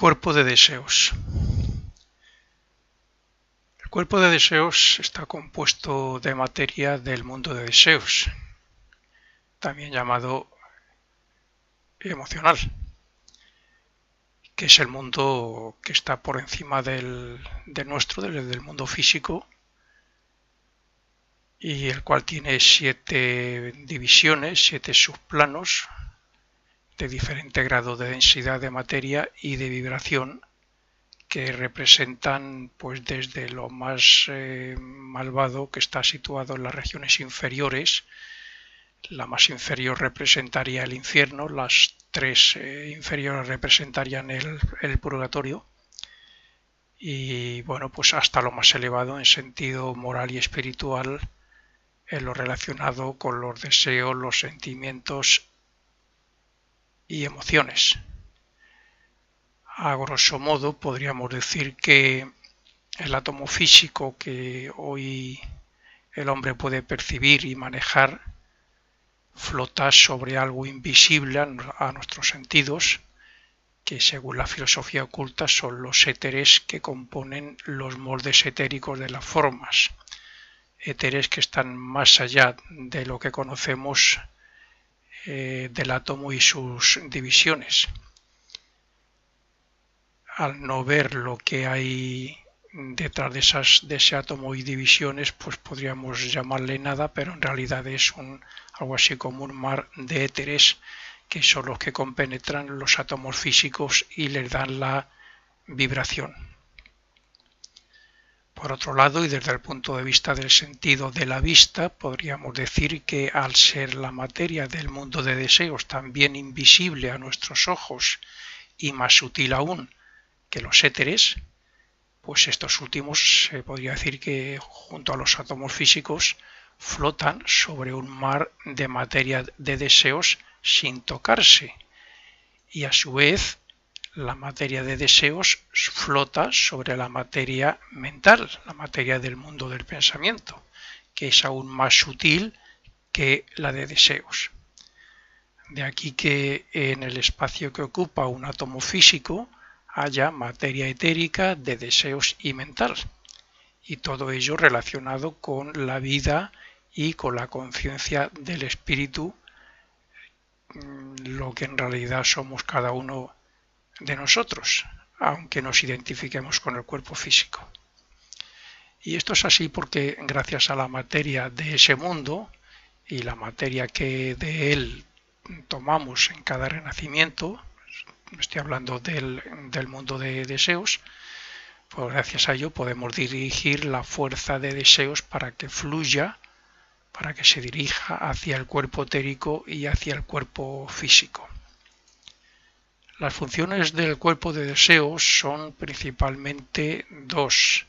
Cuerpo de deseos. El cuerpo de deseos está compuesto de materia del mundo de deseos, también llamado emocional, que es el mundo que está por encima del mundo físico, y el cual tiene 7 divisiones, 7 subplanos de diferente grado de densidad de materia y de vibración, que representan pues desde lo más malvado, que está situado en las regiones inferiores. La más inferior representaría el infierno, las 3 inferiores representarían el purgatorio, y bueno, pues hasta lo más elevado en sentido moral y espiritual, en lo relacionado con los deseos, los sentimientos y emociones. A grosso modo podríamos decir que el átomo físico que hoy el hombre puede percibir y manejar flota sobre algo invisible a nuestros sentidos, que según la filosofía oculta son los éteres que componen los moldes etéricos de las formas, éteres que están más allá de lo que conocemos del átomo y sus divisiones. Al no ver lo que hay detrás de ese átomo y divisiones, pues podríamos llamarle nada, pero en realidad es algo así como un mar de éteres, que son los que compenetran los átomos físicos y les dan la vibración. Por otro lado, y desde el punto de vista del sentido de la vista, podríamos decir que al ser la materia del mundo de deseos también invisible a nuestros ojos y más sutil aún que los éteres, pues estos últimos se podría decir que junto a los átomos físicos flotan sobre un mar de materia de deseos sin tocarse, y a su vez la materia de deseos flota sobre la materia mental, la materia del mundo del pensamiento, que es aún más sutil que la de deseos. De aquí que en el espacio que ocupa un átomo físico haya materia etérica de deseos y mental, y todo ello relacionado con la vida y con la conciencia del espíritu, lo que en realidad somos cada uno de nosotros, aunque nos identifiquemos con el cuerpo físico. Y esto es así porque gracias a la materia de ese mundo y la materia que de él tomamos en cada renacimiento, estoy hablando del mundo de deseos, pues gracias a ello podemos dirigir la fuerza de deseos para que fluya, para que se dirija hacia el cuerpo etérico y hacia el cuerpo físico. Las funciones del cuerpo de deseos son principalmente 2: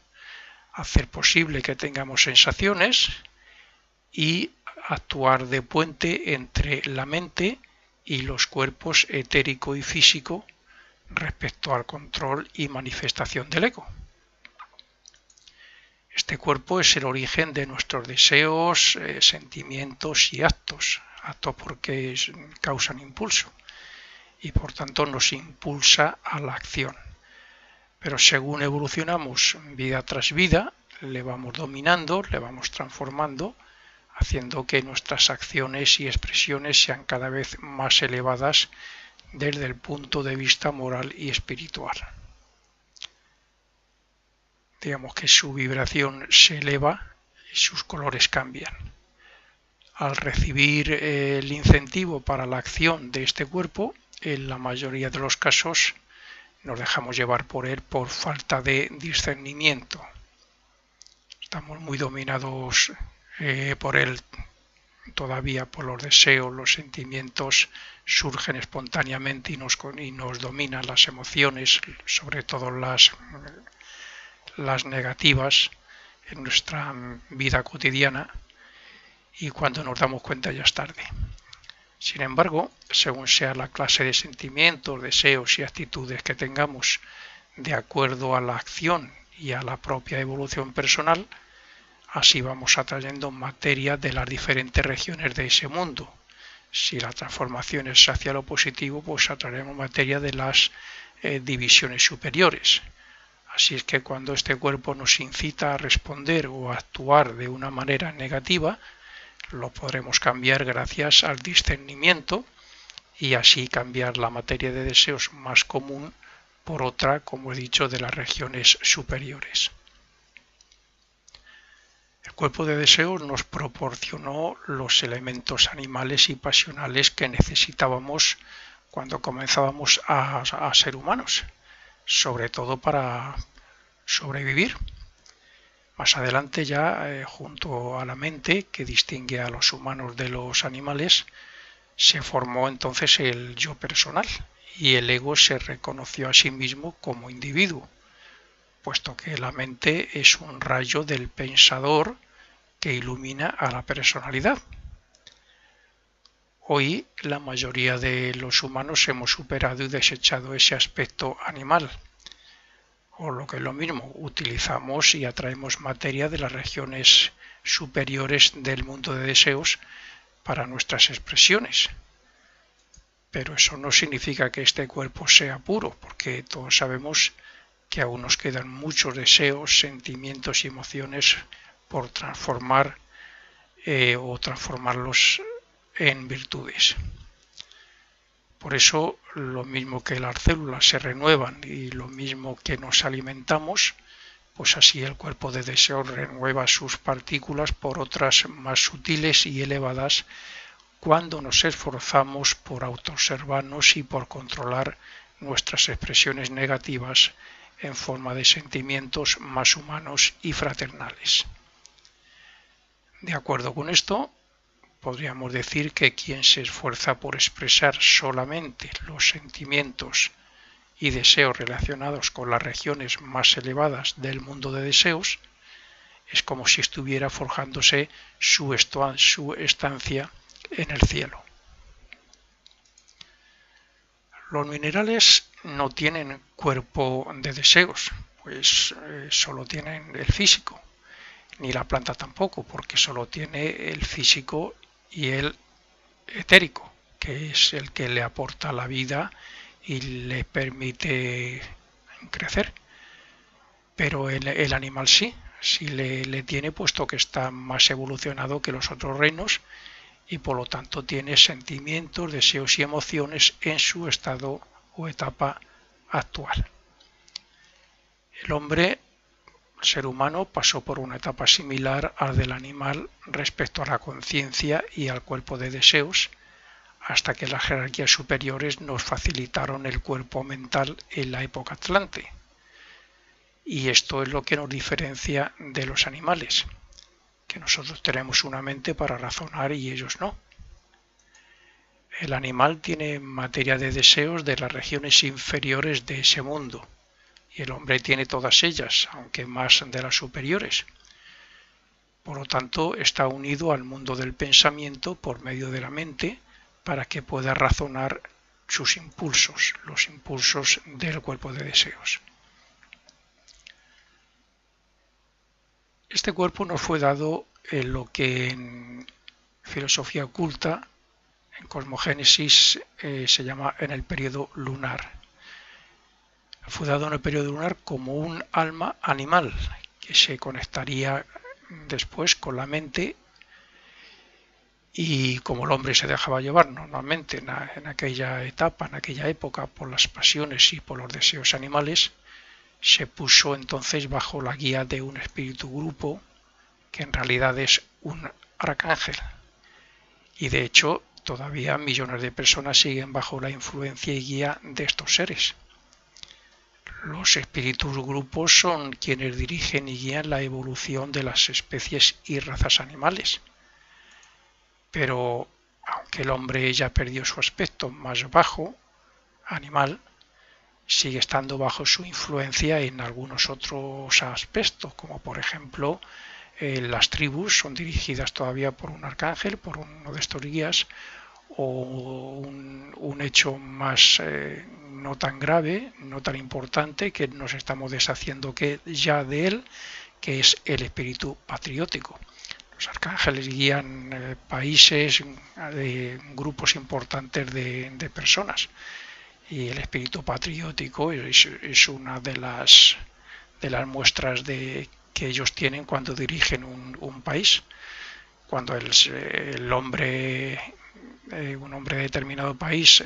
hacer posible que tengamos sensaciones y actuar de puente entre la mente y los cuerpos etérico y físico respecto al control y manifestación del ego. Este cuerpo es el origen de nuestros deseos, sentimientos y actos porque causan impulso y por tanto nos impulsa a la acción. Pero según evolucionamos vida tras vida, le vamos dominando, le vamos transformando, haciendo que nuestras acciones y expresiones sean cada vez más elevadas desde el punto de vista moral y espiritual. Digamos que su vibración se eleva y sus colores cambian. Al recibir el incentivo para la acción de este cuerpo, en la mayoría de los casos nos dejamos llevar por él por falta de discernimiento. Estamos muy dominados por él todavía, por los deseos, los sentimientos surgen espontáneamente y nos dominan las emociones, sobre todo las negativas en nuestra vida cotidiana, y cuando nos damos cuenta ya es tarde. Sin embargo, según sea la clase de sentimientos, deseos y actitudes que tengamos de acuerdo a la acción y a la propia evolución personal, así vamos atrayendo materia de las diferentes regiones de ese mundo. Si la transformación es hacia lo positivo, pues atraeremos materia de las divisiones superiores. Así es que cuando este cuerpo nos incita a responder o a actuar de una manera negativa, lo podremos cambiar gracias al discernimiento y así cambiar la materia de deseos más común por otra, como he dicho, de las regiones superiores. El cuerpo de deseos nos proporcionó los elementos animales y pasionales que necesitábamos cuando comenzábamos a ser humanos, sobre todo para sobrevivir. Más adelante ya, junto a la mente que distingue a los humanos de los animales, se formó entonces el yo personal y el ego se reconoció a sí mismo como individuo, puesto que la mente es un rayo del pensador que ilumina a la personalidad. Hoy la mayoría de los humanos hemos superado y desechado ese aspecto animal, o lo que es lo mismo, utilizamos y atraemos materia de las regiones superiores del mundo de deseos para nuestras expresiones. Pero eso no significa que este cuerpo sea puro, porque todos sabemos que aún nos quedan muchos deseos, sentimientos y emociones por transformar o transformarlos en virtudes. Por eso, lo mismo que las células se renuevan y lo mismo que nos alimentamos, pues así el cuerpo de deseo renueva sus partículas por otras más sutiles y elevadas cuando nos esforzamos por autoobservarnos y por controlar nuestras expresiones negativas en forma de sentimientos más humanos y fraternales. De acuerdo con esto, podríamos decir que quien se esfuerza por expresar solamente los sentimientos y deseos relacionados con las regiones más elevadas del mundo de deseos es como si estuviera forjándose su estancia en el cielo. Los minerales no tienen cuerpo de deseos, pues solo tienen el físico, ni la planta tampoco, porque solo tiene el físico y el etérico, que es el que le aporta la vida y le permite crecer. Pero el animal sí le tiene, puesto que está más evolucionado que los otros reinos y por lo tanto tiene sentimientos, deseos y emociones en su estado o etapa actual. El hombre, el ser humano, pasó por una etapa similar al del animal respecto a la conciencia y al cuerpo de deseos, hasta que las jerarquías superiores nos facilitaron el cuerpo mental en la época atlante. Y esto es lo que nos diferencia de los animales, que nosotros tenemos una mente para razonar y ellos no. El animal tiene materia de deseos de las regiones inferiores de ese mundo, y el hombre tiene todas ellas, aunque más de las superiores. Por lo tanto, está unido al mundo del pensamiento por medio de la mente para que pueda razonar sus impulsos, los impulsos del cuerpo de deseos. Este cuerpo nos fue dado en lo que en filosofía oculta, en cosmogénesis, se llama en el periodo lunar. Fue dado en el periodo lunar como un alma animal que se conectaría después con la mente, y como el hombre se dejaba llevar normalmente en aquella etapa, en aquella época, por las pasiones y por los deseos animales, se puso entonces bajo la guía de un espíritu grupo que en realidad es un arcángel. Y de hecho todavía millones de personas siguen bajo la influencia y guía de estos seres. Los espíritus grupos son quienes dirigen y guían la evolución de las especies y razas animales. Pero aunque el hombre ya perdió su aspecto más bajo, animal, sigue estando bajo su influencia en algunos otros aspectos, como por ejemplo las tribus son dirigidas todavía por un arcángel, por uno de estos guías, o un hecho más no tan grave, no tan importante, que nos estamos deshaciendo ya de él, que es el espíritu patriótico. Los arcángeles guían países, grupos importantes de personas. y el espíritu patriótico es una de las muestras que ellos tienen cuando dirigen un país. Cuando el hombre, un hombre de determinado país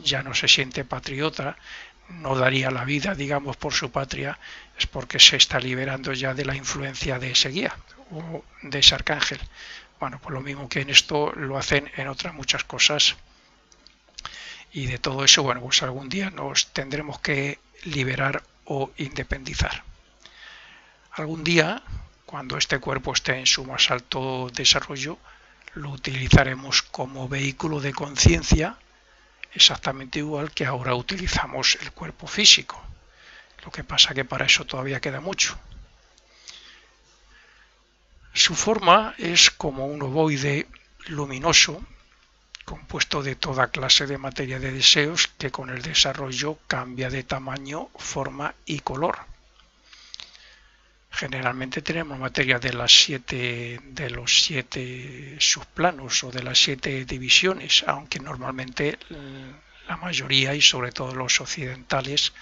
ya no se siente patriota, no daría la vida, digamos, por su patria, es porque se está liberando ya de la influencia de ese guía o de ese arcángel. Bueno, pues lo mismo que en esto lo hacen en otras muchas cosas. Y de todo eso, bueno, pues algún día nos tendremos que liberar o independizar. Algún día, cuando este cuerpo esté en su más alto desarrollo, lo utilizaremos como vehículo de conciencia, exactamente igual que ahora utilizamos el cuerpo físico. Lo que pasa que para eso todavía queda mucho. Su forma es como un ovoide luminoso, compuesto de toda clase de materia de deseos que con el desarrollo cambia de tamaño, forma y color. Generalmente tenemos materia de los 7 subplanos o de las 7 divisiones, aunque normalmente la mayoría y sobre todo los occidentales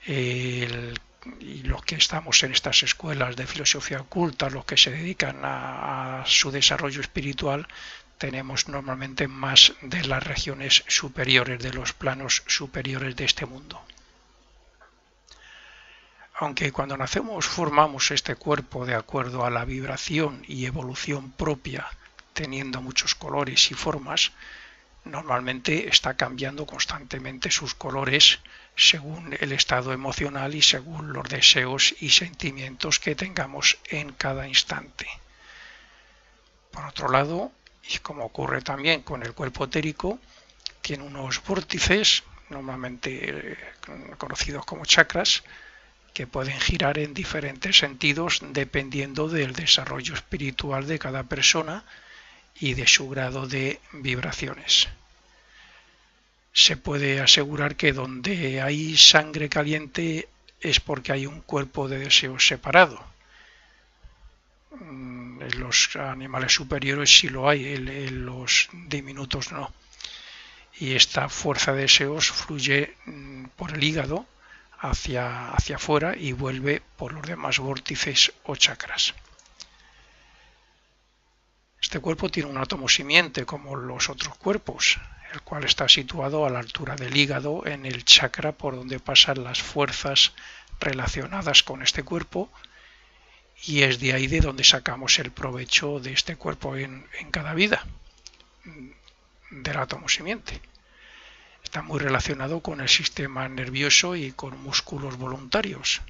y los que estamos en estas escuelas de filosofía oculta, los que se dedican a su desarrollo espiritual, tenemos normalmente más de las regiones superiores, de los planos superiores de este mundo. Aunque cuando nacemos formamos este cuerpo de acuerdo a la vibración y evolución propia, teniendo muchos colores y formas, normalmente está cambiando constantemente sus colores según el estado emocional y según los deseos y sentimientos que tengamos en cada instante. Por otro lado, y como ocurre también con el cuerpo etérico, tiene unos vórtices, normalmente conocidos como chakras, que pueden girar en diferentes sentidos dependiendo del desarrollo espiritual de cada persona y de su grado de vibraciones. Se puede asegurar que donde hay sangre caliente es porque hay un cuerpo de deseos separado. En los animales superiores sí lo hay, en los diminutos no. Y esta fuerza de deseos fluye por el hígado hacia afuera y vuelve por los demás vórtices o chakras. Este cuerpo tiene un átomo simiente como los otros cuerpos, el cual está situado a la altura del hígado en el chakra por donde pasan las fuerzas relacionadas con este cuerpo, y es de ahí de donde sacamos el provecho de este cuerpo en cada vida, del átomo simiente. Está muy relacionado con el sistema nervioso y con músculos voluntarios.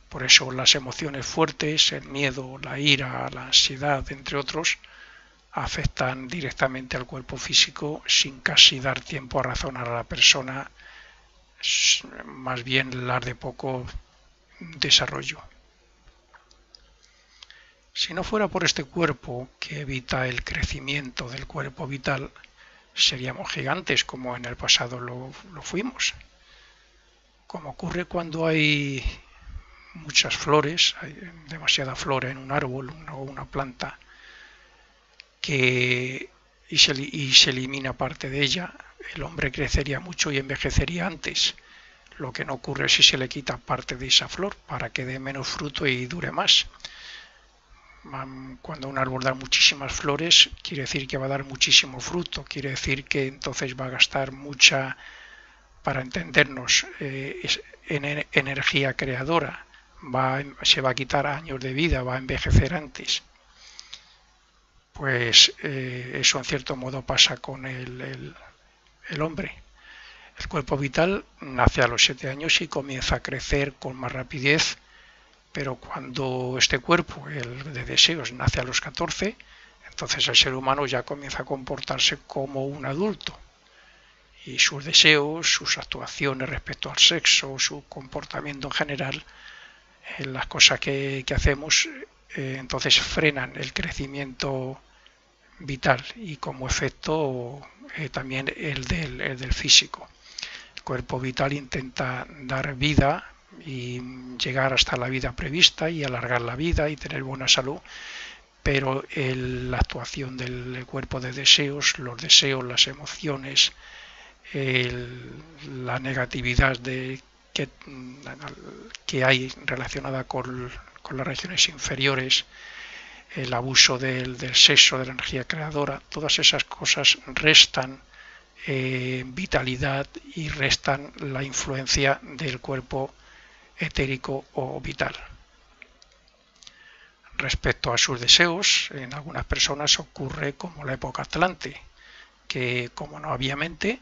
Por eso las emociones fuertes, el miedo, la ira, la ansiedad, entre otros, afectan directamente al cuerpo físico sin casi dar tiempo a razonar a la persona, más bien las de poco desarrollo. Si no fuera por este cuerpo que evita el crecimiento del cuerpo vital, seríamos gigantes como en el pasado lo fuimos. Como ocurre cuando hay muchas flores, hay demasiada flora en un árbol o una planta y se elimina parte de ella, el hombre crecería mucho y envejecería antes. Lo que no ocurre si se le quita parte de esa flor para que dé menos fruto y dure más. Cuando un árbol da muchísimas flores, quiere decir que va a dar muchísimo fruto, quiere decir que entonces va a gastar mucha, para entendernos, energía creadora, se va a quitar años de vida, va a envejecer antes. Pues eso en cierto modo pasa con el hombre. El cuerpo vital nace a los 7 años y comienza a crecer con más rapidez, pero cuando este cuerpo, el de deseos, nace a los 14, entonces el ser humano ya comienza a comportarse como un adulto. Y sus deseos, sus actuaciones respecto al sexo, su comportamiento en general, las cosas que hacemos, entonces frenan el crecimiento vital y como efecto también el del físico. El cuerpo vital intenta dar vida y llegar hasta la vida prevista y alargar la vida y tener buena salud, pero la actuación del cuerpo de deseos, los deseos, las emociones, la negatividad que hay relacionada con las regiones inferiores, el abuso del sexo, de la energía creadora, todas esas cosas restan vitalidad y restan la influencia del cuerpo etérico o vital. Respecto a sus deseos, en algunas personas ocurre como la época Atlante, que como no había mente,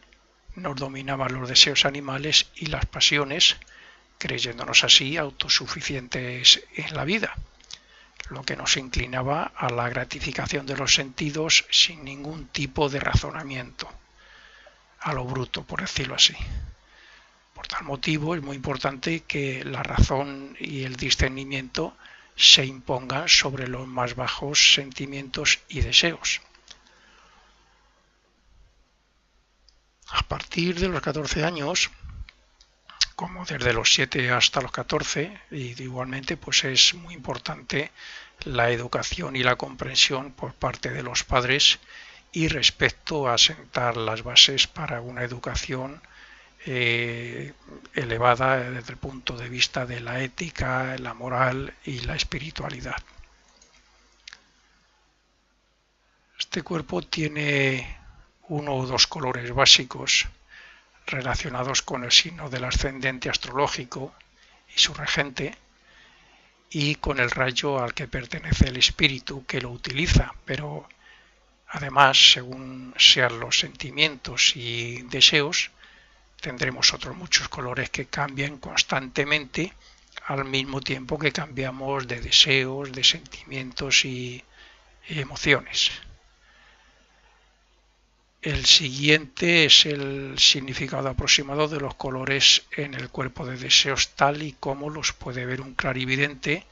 nos dominaban los deseos animales y las pasiones, creyéndonos así autosuficientes en la vida, lo que nos inclinaba a la gratificación de los sentidos sin ningún tipo de razonamiento, a lo bruto, por decirlo así. Por tal motivo es muy importante que la razón y el discernimiento se impongan sobre los más bajos sentimientos y deseos. A partir de los 14 años, como desde los 7 hasta los 14, y igualmente pues es muy importante la educación y la comprensión por parte de los padres y respecto a sentar las bases para una educación elevada desde el punto de vista de la ética, la moral y la espiritualidad. Este cuerpo tiene uno o dos colores básicos relacionados con el signo del ascendente astrológico y su regente y con el rayo al que pertenece el espíritu que lo utiliza, pero además, según sean los sentimientos y deseos, tendremos otros muchos colores que cambian constantemente al mismo tiempo que cambiamos de deseos, de sentimientos y emociones. El siguiente es el significado aproximado de los colores en el cuerpo de deseos tal y como los puede ver un clarividente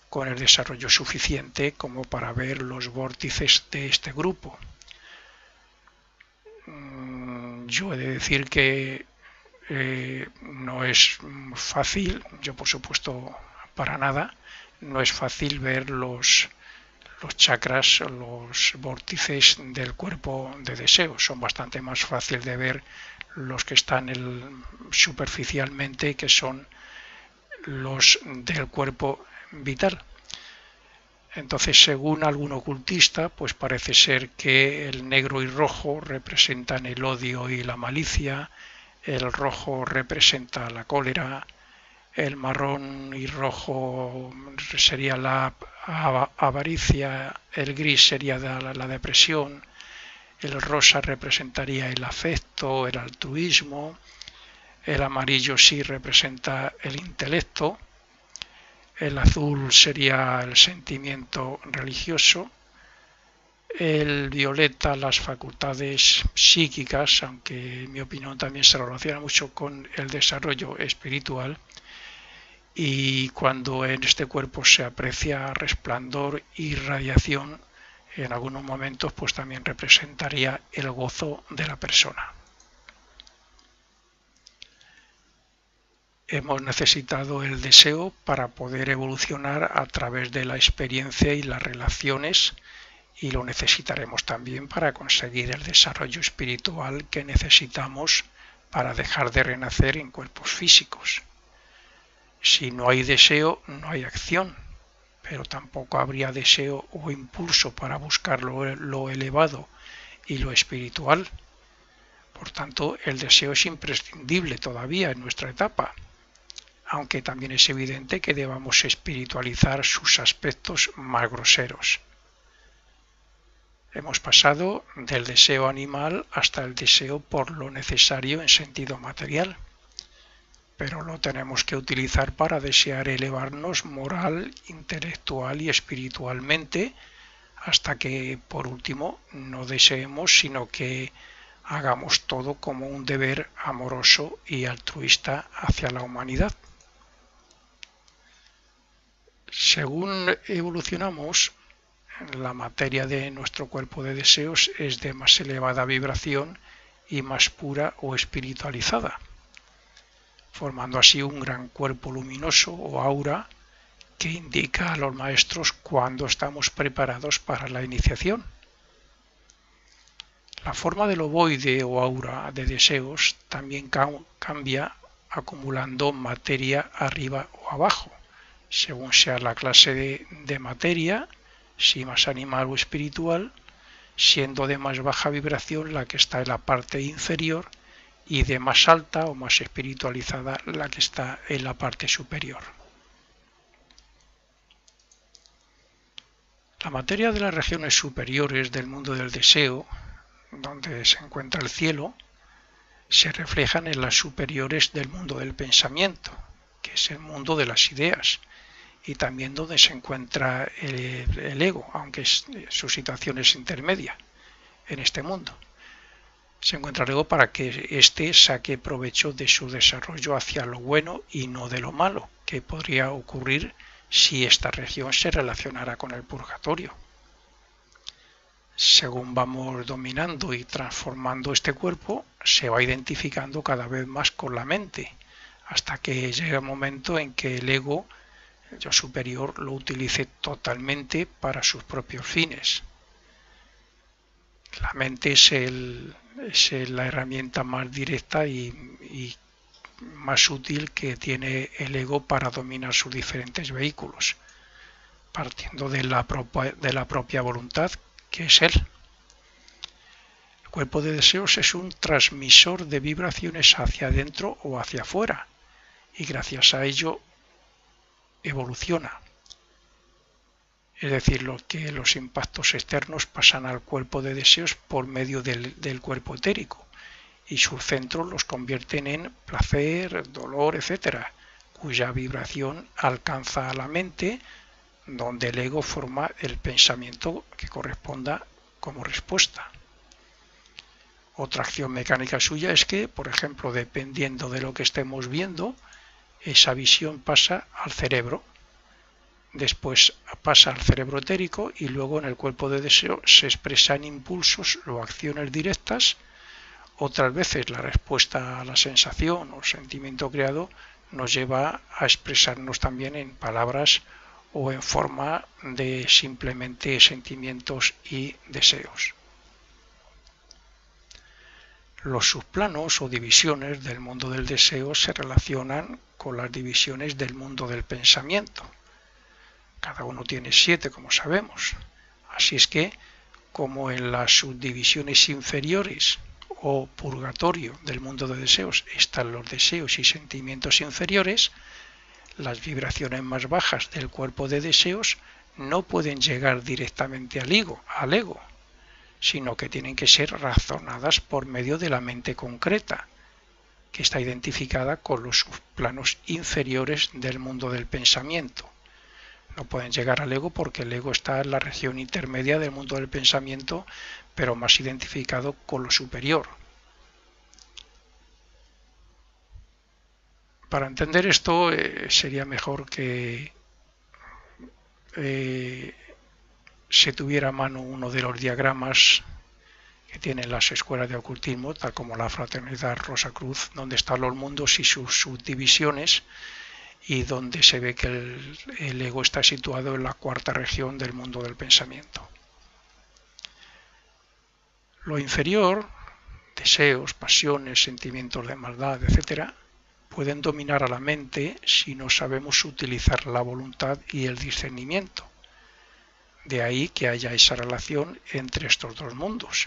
con el desarrollo suficiente como para ver los vórtices de este grupo. Yo he de decir que no es fácil, yo por supuesto para nada, no es fácil ver los chakras, los vórtices del cuerpo de deseo. Son bastante más fácil de ver los que están superficialmente, que son los del cuerpo vital. Entonces, según algún ocultista, pues parece ser que el negro y rojo representan el odio y la malicia, el rojo representa la cólera, el marrón y rojo sería la avaricia, el gris sería la depresión, el rosa representaría el afecto, el altruismo, el amarillo sí representa el intelecto, el azul sería el sentimiento religioso, el violeta las facultades psíquicas, aunque en mi opinión también se relaciona mucho con el desarrollo espiritual, y cuando en este cuerpo se aprecia resplandor y radiación, en algunos momentos pues también representaría el gozo de la persona. Hemos necesitado el deseo para poder evolucionar a través de la experiencia y las relaciones, y lo necesitaremos también para conseguir el desarrollo espiritual que necesitamos para dejar de renacer en cuerpos físicos. Si no hay deseo, no hay acción, pero tampoco habría deseo o impulso para buscar lo elevado y lo espiritual. Por tanto, el deseo es imprescindible todavía en nuestra etapa, aunque también es evidente que debamos espiritualizar sus aspectos más groseros. Hemos pasado del deseo animal hasta el deseo por lo necesario en sentido material, pero lo tenemos que utilizar para desear elevarnos moral, intelectual y espiritualmente, hasta que, por último, no deseemos, sino que hagamos todo como un deber amoroso y altruista hacia la humanidad. Según evolucionamos, la materia de nuestro cuerpo de deseos es de más elevada vibración y más pura o espiritualizada, formando así un gran cuerpo luminoso o aura que indica a los maestros cuándo estamos preparados para la iniciación. La forma del ovoide o aura de deseos también cambia acumulando materia arriba o abajo, según sea la clase de materia, si más animal o espiritual, siendo de más baja vibración la que está en la parte inferior y de más alta o más espiritualizada la que está en la parte superior. La materia de las regiones superiores del mundo del deseo, donde se encuentra el cielo, se reflejan en las superiores del mundo del pensamiento, que es el mundo de las ideas, y también donde se encuentra el ego, aunque su situación es intermedia en este mundo. Se encuentra el ego para que éste saque provecho de su desarrollo hacia lo bueno y no de lo malo, que podría ocurrir si esta región se relacionara con el purgatorio. Según vamos dominando y transformando este cuerpo, se va identificando cada vez más con la mente, hasta que llega el momento en que el ego, el yo superior, lo utilice totalmente para sus propios fines. La mente es la herramienta más directa y más útil que tiene el ego para dominar sus diferentes vehículos, partiendo de la propia voluntad, que es él. El cuerpo de deseos es un transmisor de vibraciones hacia adentro o hacia afuera, y gracias a ello evoluciona. Es decir, que los impactos externos pasan al cuerpo de deseos por medio del cuerpo etérico, y sus centros los convierten en placer, dolor, etc., cuya vibración alcanza a la mente, donde el ego forma el pensamiento que corresponda como respuesta. Otra acción mecánica suya es que, por ejemplo, dependiendo de lo que estemos viendo, esa visión pasa al cerebro, después pasa al cerebro etérico y luego en el cuerpo de deseo se expresan impulsos o acciones directas. Otras veces la respuesta a la sensación o sentimiento creado nos lleva a expresarnos también en palabras o en forma de simplemente sentimientos y deseos. Los subplanos o divisiones del mundo del deseo se relacionan con las divisiones del mundo del pensamiento. Cada uno tiene 7, como sabemos. Así es que, como en las subdivisiones inferiores o purgatorio del mundo de deseos están los deseos y sentimientos inferiores, las vibraciones más bajas del cuerpo de deseos no pueden llegar directamente al ego, sino que tienen que ser razonadas por medio de la mente concreta, que está identificada con los planos inferiores del mundo del pensamiento. No pueden llegar al ego porque el ego está en la región intermedia del mundo del pensamiento, pero más identificado con lo superior. Para entender esto sería mejor que se tuviera a mano uno de los diagramas que tienen las escuelas de ocultismo, tal como la Fraternidad Rosacruz, donde están los mundos y sus subdivisiones, y donde se ve que el ego está situado en la 4ª región del mundo del pensamiento. Lo inferior, deseos, pasiones, sentimientos de maldad, etc., pueden dominar a la mente si no sabemos utilizar la voluntad y el discernimiento. De ahí que haya esa relación entre estos dos mundos.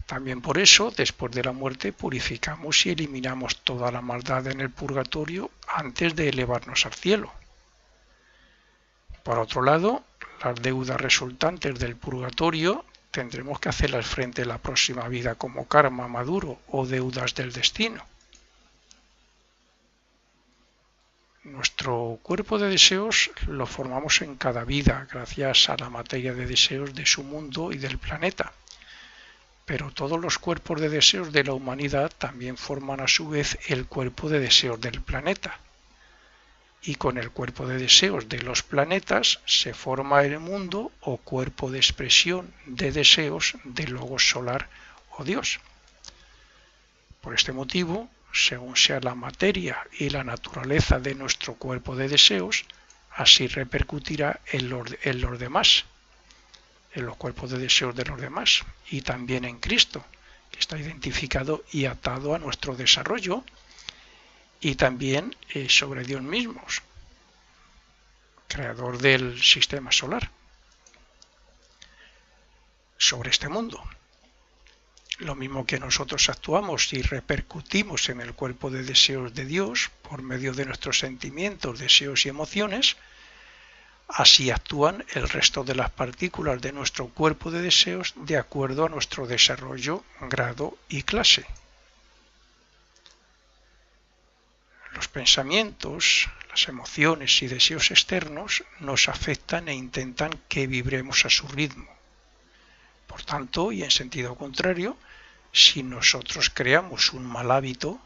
También por eso, después de la muerte, purificamos y eliminamos toda la maldad en el purgatorio antes de elevarnos al cielo. Por otro lado, las deudas resultantes del purgatorio tendremos que hacerlas frente a la próxima vida como karma maduro o deudas del destino. Nuestro cuerpo de deseos lo formamos en cada vida gracias a la materia de deseos de su mundo y del planeta. Pero todos los cuerpos de deseos de la humanidad también forman a su vez el cuerpo de deseos del planeta. Y con el cuerpo de deseos de los planetas se forma el mundo o cuerpo de expresión de deseos del logos solar o Dios. Por este motivo, según sea la materia y la naturaleza de nuestro cuerpo de deseos, así repercutirá en los demás. en los cuerpos de deseos de los demás y también en Cristo, que está identificado y atado a nuestro desarrollo, y también sobre Dios mismo, creador del sistema solar, sobre este mundo. Lo mismo que nosotros actuamos y repercutimos en el cuerpo de deseos de Dios por medio de nuestros sentimientos, deseos y emociones, así actúan el resto de las partículas de nuestro cuerpo de deseos de acuerdo a nuestro desarrollo, grado y clase. Los pensamientos, las emociones y deseos externos nos afectan e intentan que vibremos a su ritmo. Por tanto, y en sentido contrario, si nosotros creamos un mal hábito,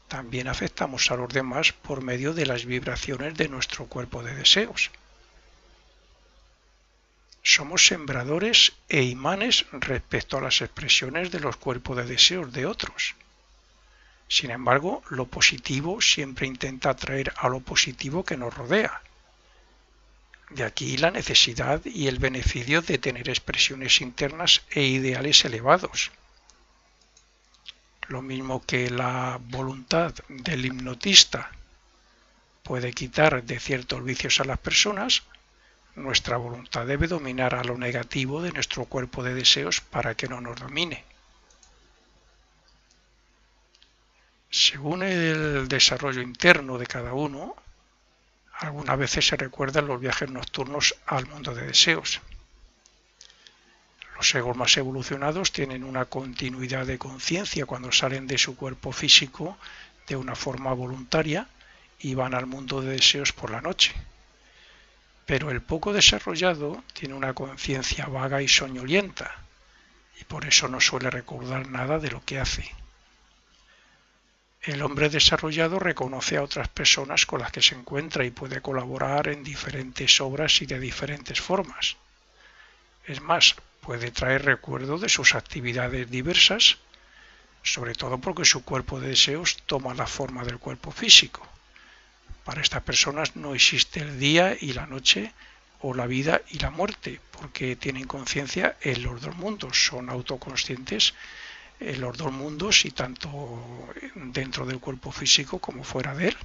también afectamos a los demás por medio de las vibraciones de nuestro cuerpo de deseos. Somos sembradores e imanes respecto a las expresiones de los cuerpos de deseos de otros. Sin embargo, lo positivo siempre intenta atraer a lo positivo que nos rodea. De aquí la necesidad y el beneficio de tener expresiones internas e ideales elevados. Lo mismo que la voluntad del hipnotista puede quitar de ciertos vicios a las personas, nuestra voluntad debe dominar a lo negativo de nuestro cuerpo de deseos para que no nos domine. Según el desarrollo interno de cada uno, algunas veces se recuerdan los viajes nocturnos al mundo de deseos. Los egos más evolucionados tienen una continuidad de conciencia cuando salen de su cuerpo físico de una forma voluntaria y van al mundo de deseos por la noche. Pero el poco desarrollado tiene una conciencia vaga y soñolienta, y por eso no suele recordar nada de lo que hace. El hombre desarrollado reconoce a otras personas con las que se encuentra y puede colaborar en diferentes obras y de diferentes formas. Es más, puede traer recuerdo de sus actividades diversas, sobre todo porque su cuerpo de deseos toma la forma del cuerpo físico. Para estas personas no existe el día y la noche o la vida y la muerte, porque tienen conciencia en los dos mundos, son autoconscientes en los dos mundos y tanto dentro del cuerpo físico como fuera de él.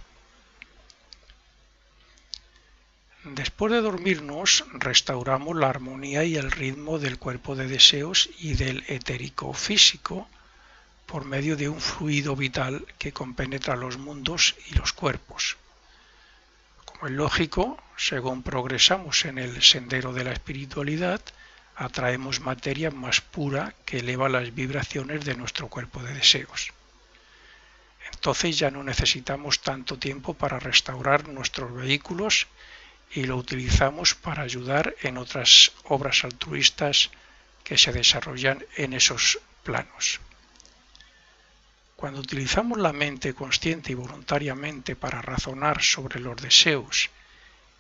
Después de dormirnos, restauramos la armonía y el ritmo del cuerpo de deseos y del etérico físico por medio de un fluido vital que compenetra los mundos y los cuerpos. Como es lógico, según progresamos en el sendero de la espiritualidad, atraemos materia más pura que eleva las vibraciones de nuestro cuerpo de deseos. Entonces ya no necesitamos tanto tiempo para restaurar nuestros vehículos y lo utilizamos para ayudar en otras obras altruistas que se desarrollan en esos planos. Cuando utilizamos la mente consciente y voluntariamente para razonar sobre los deseos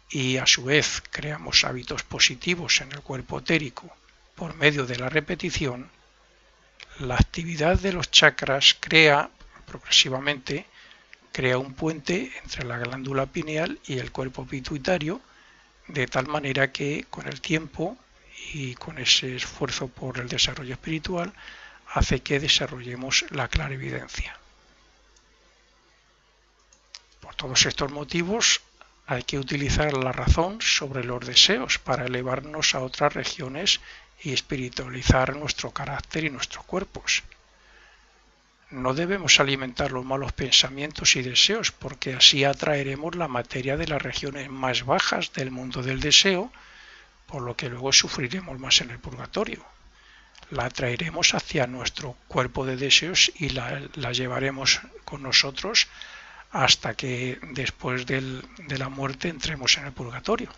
y a su vez creamos hábitos positivos en el cuerpo etérico por medio de la repetición, la actividad de los chakras progresivamente crea un puente entre la glándula pineal y el cuerpo pituitario, de tal manera que con el tiempo y con ese esfuerzo por el desarrollo espiritual hace que desarrollemos la clarividencia. Por todos estos motivos hay que utilizar la razón sobre los deseos para elevarnos a otras regiones y espiritualizar nuestro carácter y nuestros cuerpos. No debemos alimentar los malos pensamientos y deseos, porque así atraeremos la materia de las regiones más bajas del mundo del deseo, por lo que luego sufriremos más en el purgatorio. La atraeremos hacia nuestro cuerpo de deseos y la llevaremos con nosotros hasta que después de la muerte entremos en el purgatorio.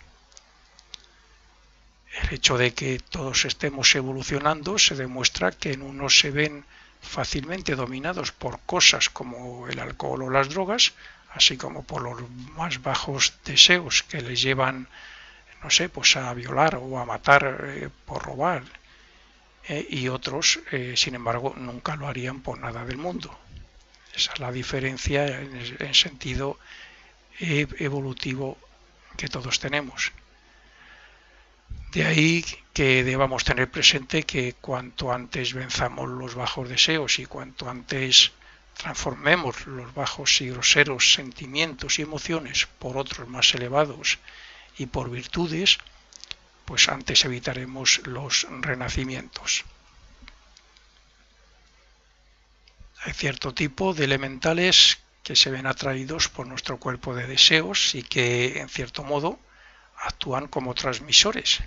El hecho de que todos estemos evolucionando se demuestra que en unos se ven fácilmente dominados por cosas como el alcohol o las drogas, así como por los más bajos deseos que les llevan, no sé, pues a violar o a matar por robar, y otros, sin embargo, nunca lo harían por nada del mundo. Esa es la diferencia en sentido evolutivo que todos tenemos. De ahí que debamos tener presente que cuanto antes venzamos los bajos deseos y cuanto antes transformemos los bajos y groseros sentimientos y emociones por otros más elevados y por virtudes, pues antes evitaremos los renacimientos. Hay cierto tipo de elementales que se ven atraídos por nuestro cuerpo de deseos y que, en cierto modo, actúan como transmisores.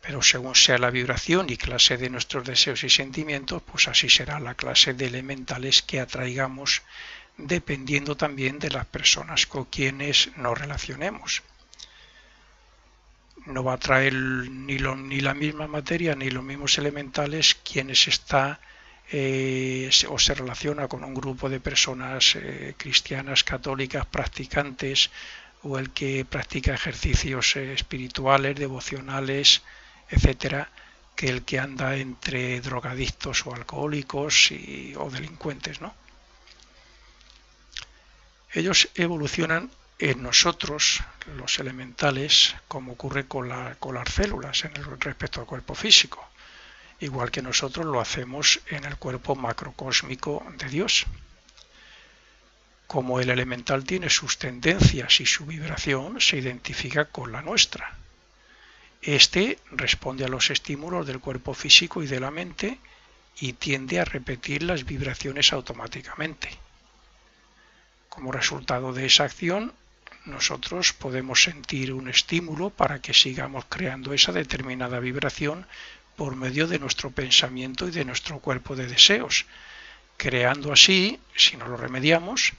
Pero según sea la vibración y clase de nuestros deseos y sentimientos, pues así será la clase de elementales que atraigamos, dependiendo también de las personas con quienes nos relacionemos. No va a traer ni la misma materia ni los mismos elementales quienes está o se relaciona con un grupo de personas cristianas, católicas, practicantes, o el que practica ejercicios espirituales, devocionales, etcétera, que el que anda entre drogadictos o alcohólicos o delincuentes, ¿no? Ellos evolucionan en nosotros, los elementales, como ocurre con las células respecto al cuerpo físico, igual que nosotros lo hacemos en el cuerpo macrocósmico de Dios. Como el elemental tiene sus tendencias y su vibración, se identifica con la nuestra. Este responde a los estímulos del cuerpo físico y de la mente y tiende a repetir las vibraciones automáticamente. Como resultado de esa acción, nosotros podemos sentir un estímulo para que sigamos creando esa determinada vibración por medio de nuestro pensamiento y de nuestro cuerpo de deseos, creando así, si no lo remediamos,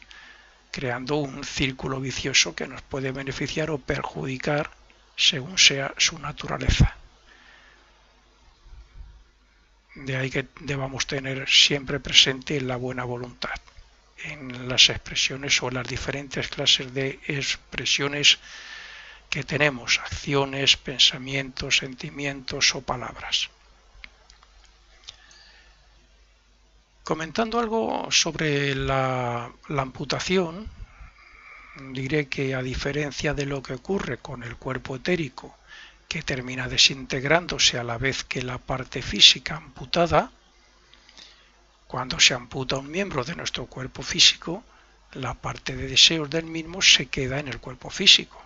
creando un círculo vicioso que nos puede beneficiar o perjudicar según sea su naturaleza. De ahí que debamos tener siempre presente la buena voluntad en las expresiones o en las diferentes clases de expresiones que tenemos, acciones, pensamientos, sentimientos o palabras. Comentando algo sobre la amputación, diré que a diferencia de lo que ocurre con el cuerpo etérico, que termina desintegrándose a la vez que la parte física amputada, cuando se amputa un miembro de nuestro cuerpo físico, la parte de deseos del mismo se queda en el cuerpo físico.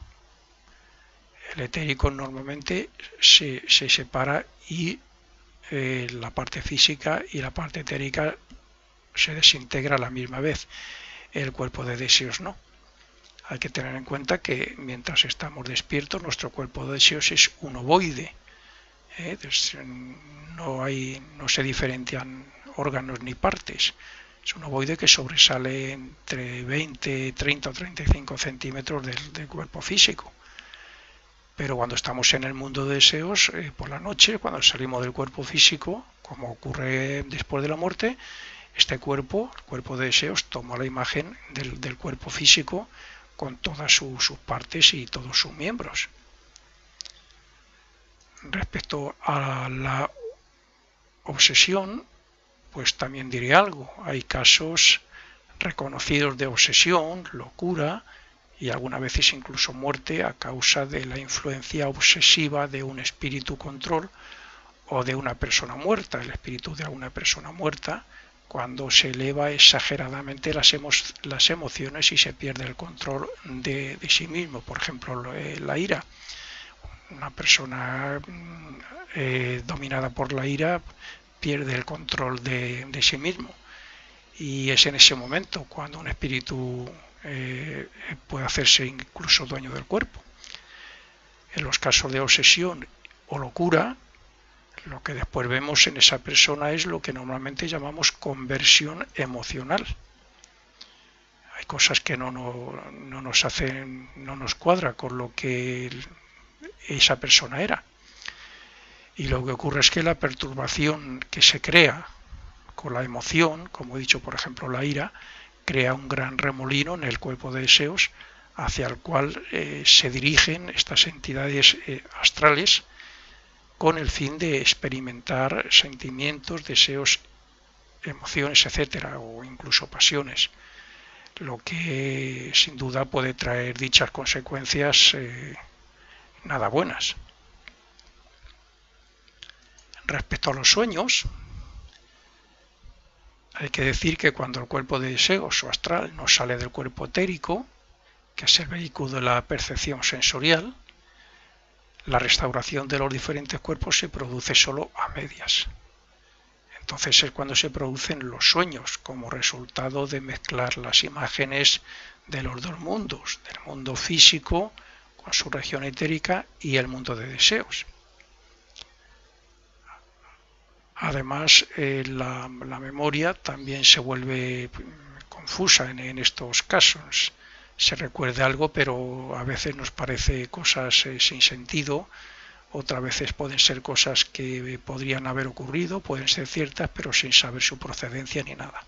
El etérico normalmente se separa y la parte física y la parte etérica se desintegra a la misma vez. El cuerpo de deseos no. Hay que tener en cuenta que mientras estamos despiertos, nuestro cuerpo de deseos es un ovoide. No se diferencian órganos ni partes. Es un ovoide que sobresale entre 20, 30 o 35 centímetros del cuerpo físico. Pero cuando estamos en el mundo de deseos, por la noche, cuando salimos del cuerpo físico, como ocurre después de la muerte, este cuerpo, el cuerpo de deseos, toma la imagen del cuerpo físico con todas sus partes y todos sus miembros. Respecto a la obsesión, pues también diré algo. Hay casos reconocidos de obsesión, locura y algunas veces incluso muerte a causa de la influencia obsesiva de un espíritu control o de una persona muerta. El espíritu de una persona muerta, cuando se eleva exageradamente las emociones y se pierde el control de sí mismo. Por ejemplo, la ira. Una persona dominada por la ira pierde el control de sí mismo. Y es en ese momento cuando un espíritu puede hacerse incluso dueño del cuerpo. En los casos de obsesión o locura, lo que después vemos en esa persona es lo que normalmente llamamos conversión emocional. Hay cosas que no nos cuadra con lo que esa persona era. Y lo que ocurre es que la perturbación que se crea con la emoción, como he dicho, por ejemplo, la ira, crea un gran remolino en el cuerpo de deseos hacia el cual se dirigen estas entidades astrales con el fin de experimentar sentimientos, deseos, emociones, etcétera, o incluso pasiones, lo que sin duda puede traer dichas consecuencias nada buenas. Respecto a los sueños, hay que decir que cuando el cuerpo de deseos o astral no sale del cuerpo etérico, que es el vehículo de la percepción sensorial, la restauración de los diferentes cuerpos se produce solo a medias. Entonces es cuando se producen los sueños, como resultado de mezclar las imágenes de los dos mundos, del mundo físico con su región etérica y el mundo de deseos. Además, la memoria también se vuelve confusa en estos casos. Se recuerda algo, pero a veces nos parece cosas sin sentido, otras veces pueden ser cosas que podrían haber ocurrido, pueden ser ciertas, pero sin saber su procedencia ni nada.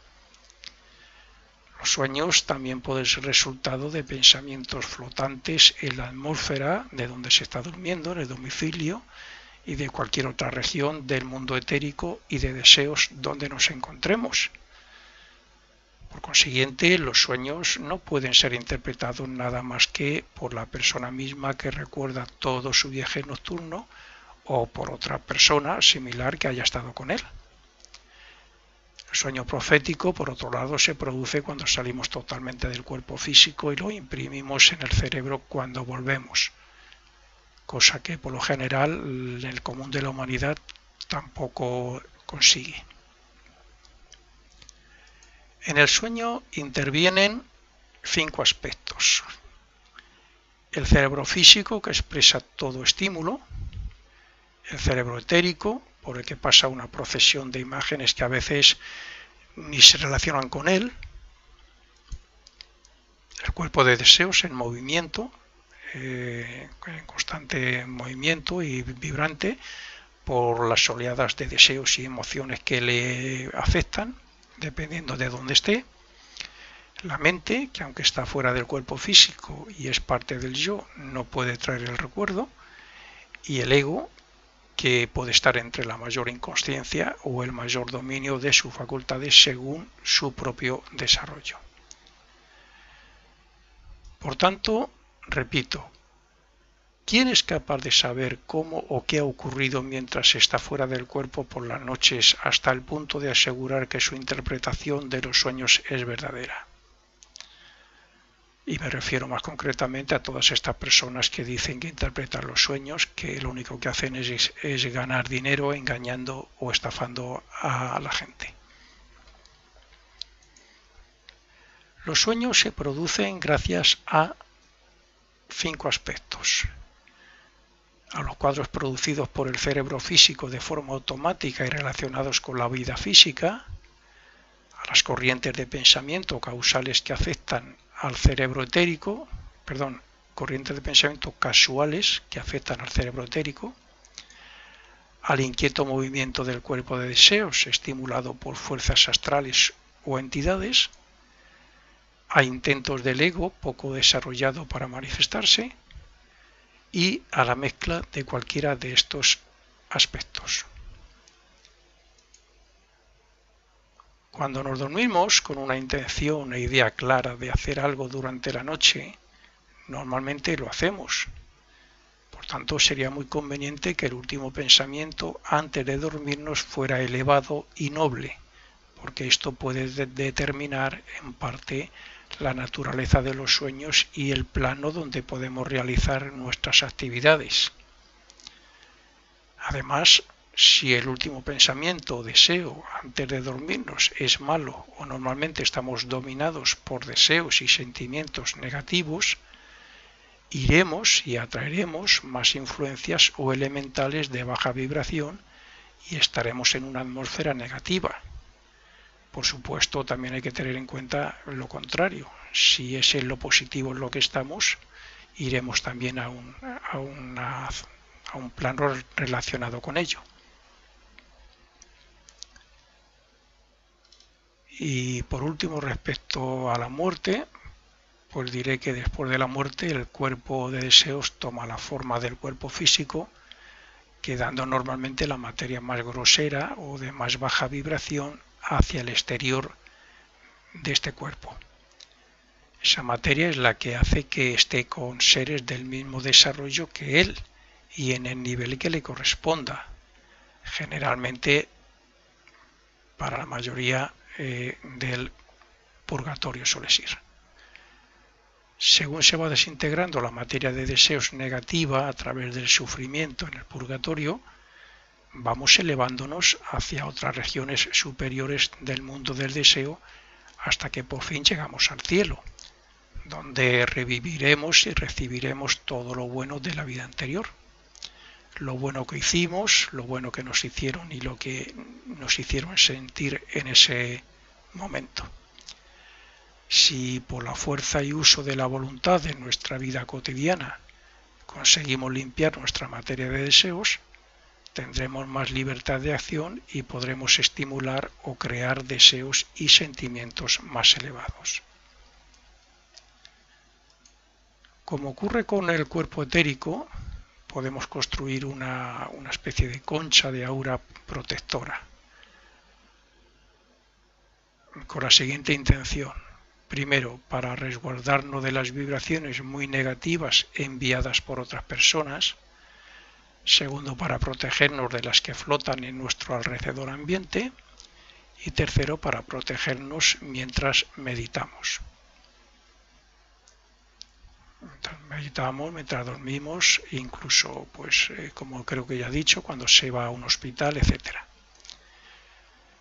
Los sueños también pueden ser resultado de pensamientos flotantes en la atmósfera de donde se está durmiendo, en el domicilio, y de cualquier otra región del mundo etérico y de deseos donde nos encontremos. Por consiguiente, los sueños no pueden ser interpretados nada más que por la persona misma que recuerda todo su viaje nocturno o por otra persona similar que haya estado con él. El sueño profético, por otro lado, se produce cuando salimos totalmente del cuerpo físico y lo imprimimos en el cerebro cuando volvemos, cosa que por lo general el común de la humanidad tampoco consigue. En el sueño intervienen 5 aspectos. El cerebro físico, que expresa todo estímulo, el cerebro etérico, por el que pasa una procesión de imágenes que a veces ni se relacionan con él, el cuerpo de deseos en movimiento, en constante movimiento y vibrante por las oleadas de deseos y emociones que le afectan, dependiendo de dónde esté. La mente, que aunque está fuera del cuerpo físico y es parte del yo, no puede traer el recuerdo. Y el ego, que puede estar entre la mayor inconsciencia o el mayor dominio de sus facultades según su propio desarrollo. Por tanto, repito, ¿quién es capaz de saber cómo o qué ha ocurrido mientras está fuera del cuerpo por las noches hasta el punto de asegurar que su interpretación de los sueños es verdadera? Y me refiero más concretamente a todas estas personas que dicen que interpretan los sueños, que lo único que hacen es ganar dinero engañando o estafando a la gente. Los sueños se producen gracias a 5 aspectos: a los cuadros producidos por el cerebro físico de forma automática y relacionados con la vida física, a las corrientes de pensamiento causales que afectan al cerebro etérico, corrientes de pensamiento casuales que afectan al cerebro etérico, al inquieto movimiento del cuerpo de deseos estimulado por fuerzas astrales o entidades, a intentos del ego poco desarrollado para manifestarse y a la mezcla de cualquiera de estos aspectos. Cuando nos dormimos con una intención e idea clara de hacer algo durante la noche, normalmente lo hacemos. Por tanto, sería muy conveniente que el último pensamiento antes de dormirnos fuera elevado y noble, porque esto puede determinar en parte la naturaleza de los sueños y el plano donde podemos realizar nuestras actividades. Además, si el último pensamiento o deseo antes de dormirnos es malo o normalmente estamos dominados por deseos y sentimientos negativos, iremos y atraeremos más influencias o elementales de baja vibración y estaremos en una atmósfera negativa. Por supuesto, también hay que tener en cuenta lo contrario. Si es en lo positivo en lo que estamos, iremos también a un plano relacionado con ello. Y por último, respecto a la muerte, pues diré que después de la muerte el cuerpo de deseos toma la forma del cuerpo físico, quedando normalmente la materia más grosera o de más baja vibración hacia el exterior de este cuerpo. Esa materia es la que hace que esté con seres del mismo desarrollo que él y en el nivel que le corresponda. generalmente para la mayoría del purgatorio suele ser. Según se va desintegrando la materia de deseos negativa a través del sufrimiento en el purgatorio, vamos elevándonos hacia otras regiones superiores del mundo del deseo hasta que por fin llegamos al cielo, donde reviviremos y recibiremos todo lo bueno de la vida anterior. Lo bueno que hicimos, lo bueno que nos hicieron y lo que nos hicieron sentir en ese momento. Si por la fuerza y uso de la voluntad en nuestra vida cotidiana conseguimos limpiar nuestra materia de deseos, tendremos más libertad de acción y podremos estimular o crear deseos y sentimientos más elevados. Como ocurre con el cuerpo etérico, podemos construir una especie de concha de aura protectora con la siguiente intención. Primero, para resguardarnos de las vibraciones muy negativas enviadas por otras personas. Segundo, para protegernos de las que flotan en nuestro alrededor ambiente. Y tercero, para protegernos mientras meditamos. Meditamos mientras dormimos, incluso, como creo que ya he dicho, cuando se va a un hospital, etc.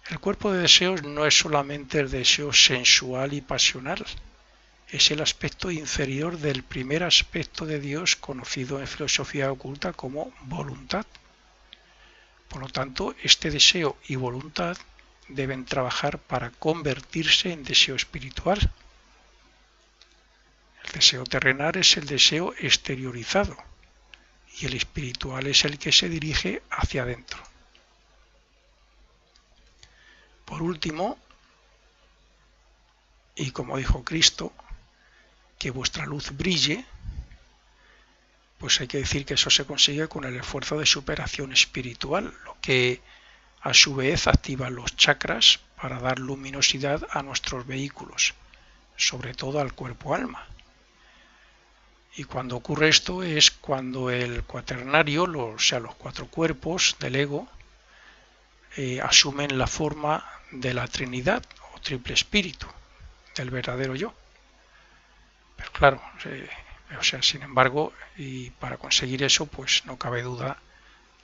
El cuerpo de deseos no es solamente el deseo sensual y pasional, es el aspecto inferior del primer aspecto de Dios conocido en filosofía oculta como voluntad. Por lo tanto, este deseo y voluntad deben trabajar para convertirse en deseo espiritual. El deseo terrenal es el deseo exteriorizado y el espiritual es el que se dirige hacia adentro. Por último, y como dijo Cristo, que vuestra luz brille, pues hay que decir que eso se consigue con el esfuerzo de superación espiritual, lo que a su vez activa los chakras para dar luminosidad a nuestros vehículos, sobre todo al cuerpo-alma. Y cuando ocurre esto es cuando el cuaternario, o sea, los cuatro cuerpos del ego, asumen la forma de la Trinidad o triple espíritu, del verdadero yo. Pero claro, sin embargo, y para conseguir eso, pues no cabe duda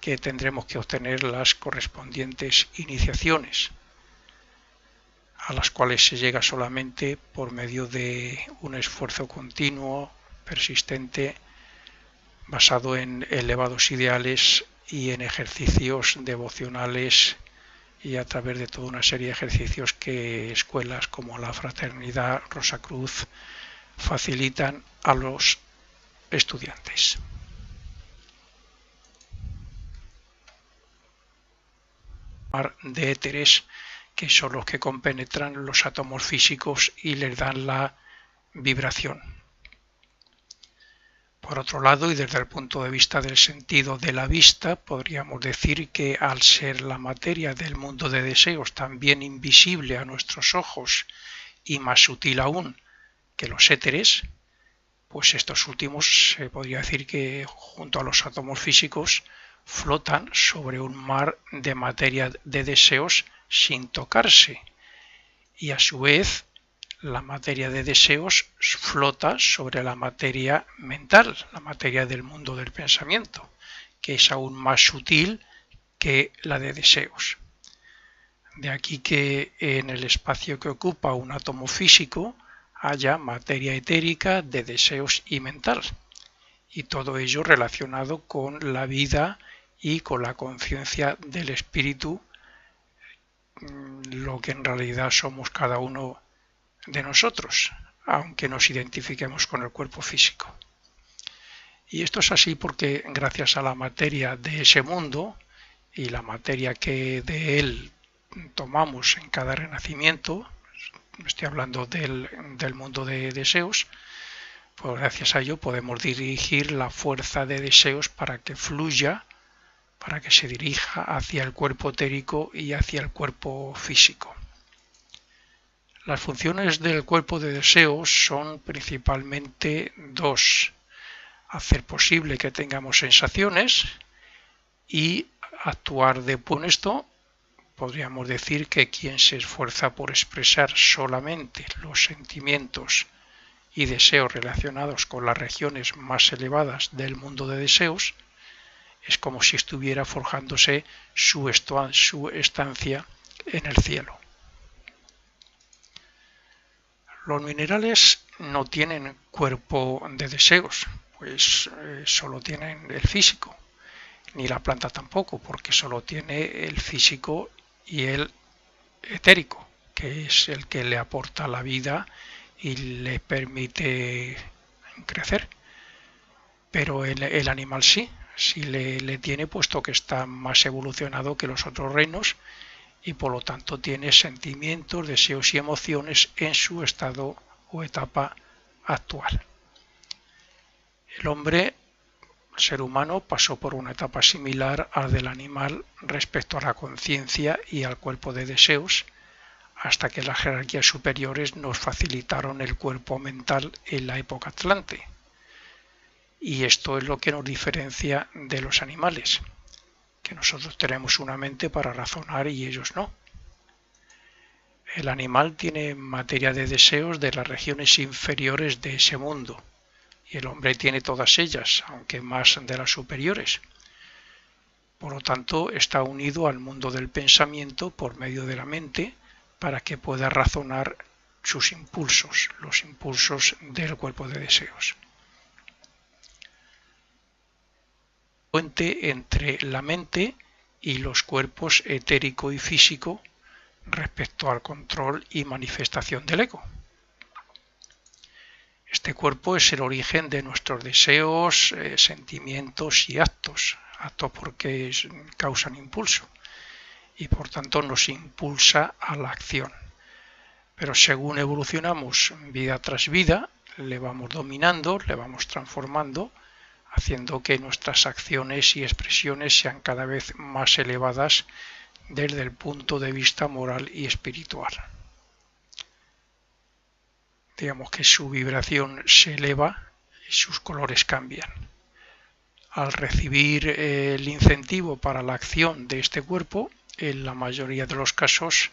que tendremos que obtener las correspondientes iniciaciones, a las cuales se llega solamente por medio de un esfuerzo continuo, persistente, basado en elevados ideales y en ejercicios devocionales y a través de toda una serie de ejercicios que escuelas como la Fraternidad Rosacruz facilitan a los estudiantes. De éteres, que son los que compenetran los átomos físicos y les dan la vibración. Por otro lado, y desde el punto de vista del sentido de la vista, podríamos decir que al ser la materia del mundo de deseos también invisible a nuestros ojos y más sutil aún que los éteres, pues estos últimos se podría decir que junto a los átomos físicos flotan sobre un mar de materia de deseos sin tocarse, y a su vez la materia de deseos flota sobre la materia mental, la materia del mundo del pensamiento, que es aún más sutil que la de deseos. De aquí que en el espacio que ocupa un átomo físico haya materia etérica de deseos y mental, y todo ello relacionado con la vida y con la conciencia del espíritu, lo que en realidad somos cada uno de nosotros, aunque nos identifiquemos con el cuerpo físico. Y esto es así porque gracias a la materia de ese mundo y la materia que de él tomamos en cada renacimiento, estoy hablando del mundo de deseos, pues gracias a ello podemos dirigir la fuerza de deseos para que fluya, para que se dirija hacia el cuerpo etérico y hacia el cuerpo físico. Las funciones del cuerpo de deseos son principalmente dos: hacer posible que tengamos sensaciones y actuar con esto, podríamos decir que quien se esfuerza por expresar solamente los sentimientos y deseos relacionados con las regiones más elevadas del mundo de deseos, es como si estuviera forjándose su estancia en el cielo. Los minerales no tienen cuerpo de deseos, pues solo tienen el físico, ni la planta tampoco, porque solo tiene el físico y el etérico, que es el que le aporta la vida y le permite crecer. Pero el animal sí le tiene, puesto que está más evolucionado que los otros reinos y por lo tanto tiene sentimientos, deseos y emociones en su estado o etapa actual. El hombre, el ser humano, pasó por una etapa similar al del animal respecto a la conciencia y al cuerpo de deseos, hasta que las jerarquías superiores nos facilitaron el cuerpo mental en la época atlante. Y esto es lo que nos diferencia de los animales, que nosotros tenemos una mente para razonar y ellos no. El animal tiene materia de deseos de las regiones inferiores de ese mundo, y el hombre tiene todas ellas, aunque más de las superiores. Por lo tanto, está unido al mundo del pensamiento por medio de la mente para que pueda razonar sus impulsos, los impulsos del cuerpo de deseos. Puente entre la mente y los cuerpos etérico y físico respecto al control y manifestación del ego. Este cuerpo es el origen de nuestros deseos, sentimientos y actos porque causan impulso y por tanto nos impulsa a la acción. Pero según evolucionamos vida tras vida, le vamos dominando, le vamos transformando, haciendo que nuestras acciones y expresiones sean cada vez más elevadas desde el punto de vista moral y espiritual. Digamos que su vibración se eleva y sus colores cambian. Al recibir el incentivo para la acción de este cuerpo, en la mayoría de los casos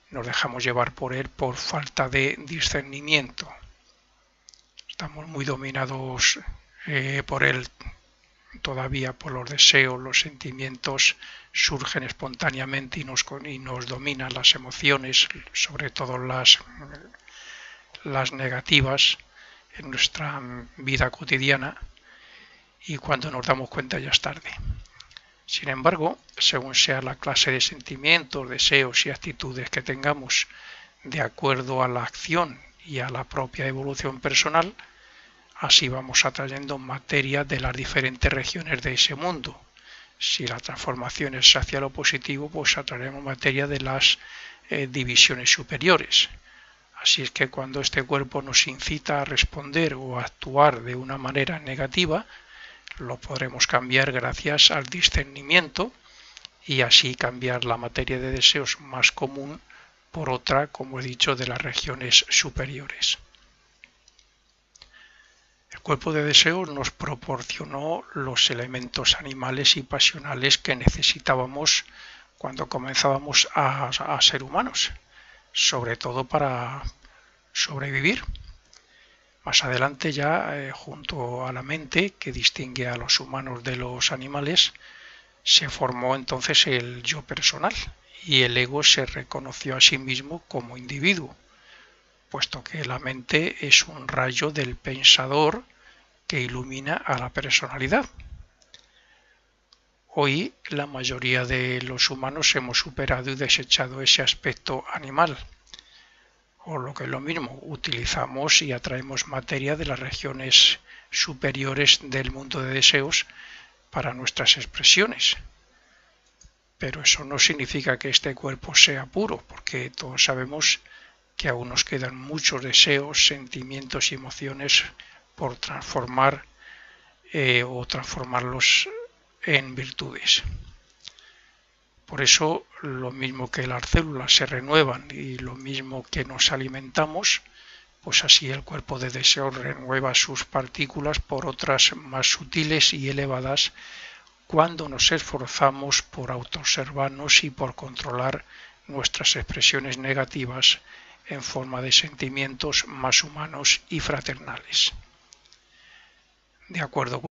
nos dejamos llevar por él por falta de discernimiento. Estamos muy dominados por él todavía, por los deseos, los sentimientos surgen espontáneamente y nos dominan las emociones, sobre todo las negativas en nuestra vida cotidiana, y cuando nos damos cuenta ya es tarde. Sin embargo, según sea la clase de sentimientos, deseos y actitudes que tengamos de acuerdo a la acción y a la propia evolución personal, así vamos atrayendo materia de las diferentes regiones de ese mundo. Si la transformación es hacia lo positivo, pues atraeremos materia de las divisiones superiores. Así es que cuando este cuerpo nos incita a responder o a actuar de una manera negativa, lo podremos cambiar gracias al discernimiento y así cambiar la materia de deseos más común por otra, como he dicho, de las regiones superiores. El cuerpo de deseos nos proporcionó los elementos animales y pasionales que necesitábamos cuando comenzábamos a ser humanos, sobre todo para sobrevivir. Más adelante ya, junto a la mente que distingue a los humanos de los animales, se formó entonces el yo personal y el ego se reconoció a sí mismo como individuo, puesto que la mente es un rayo del pensador que ilumina a la personalidad. Hoy la mayoría de los humanos hemos superado y desechado ese aspecto animal, o lo que es lo mismo, utilizamos y atraemos materia de las regiones superiores del mundo de deseos para nuestras expresiones. Pero eso no significa que este cuerpo sea puro, porque todos sabemos que aún nos quedan muchos deseos, sentimientos y emociones por transformar o transformarlos en virtudes. Por eso, lo mismo que las células se renuevan y lo mismo que nos alimentamos, pues así el cuerpo de deseo renueva sus partículas por otras más sutiles y elevadas cuando nos esforzamos por autoobservarnos y por controlar nuestras expresiones negativas en forma de sentimientos más humanos y fraternales. De acuerdo.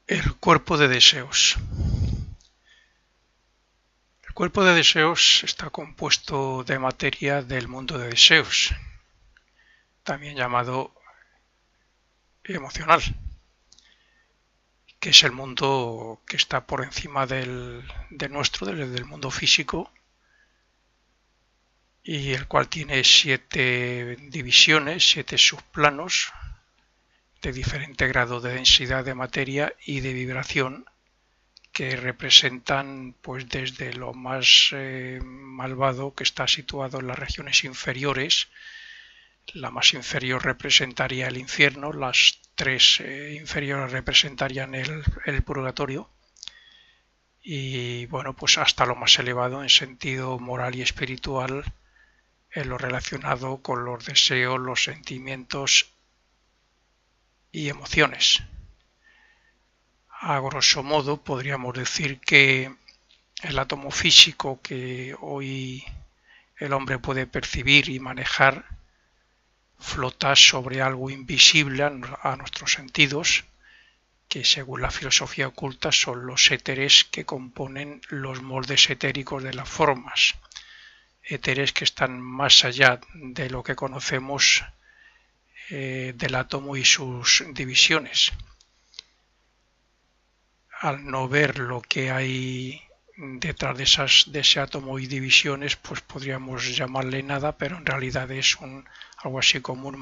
El cuerpo de deseos. El cuerpo de deseos está compuesto de materia del mundo de deseos, también llamado emocional, que es el mundo que está por encima del nuestro, del mundo físico, y el cual tiene 7 divisiones, 7 subplanos de diferente grado de densidad de materia y de vibración, que representan pues desde lo más malvado, que está situado en las regiones inferiores. La más inferior representaría el infierno, las 3 inferiores representarían el purgatorio, y bueno, pues hasta lo más elevado en sentido moral y espiritual, en lo relacionado con los deseos, los sentimientos y emociones. A grosso modo podríamos decir que el átomo físico que hoy el hombre puede percibir y manejar flota sobre algo invisible a nuestros sentidos, que según la filosofía oculta son los éteres que componen los moldes etéricos de las formas, éteres que están más allá de lo que conocemos del átomo y sus divisiones. Al no ver lo que hay detrás de ese átomo y divisiones, pues podríamos llamarle nada, pero en realidad es algo así como un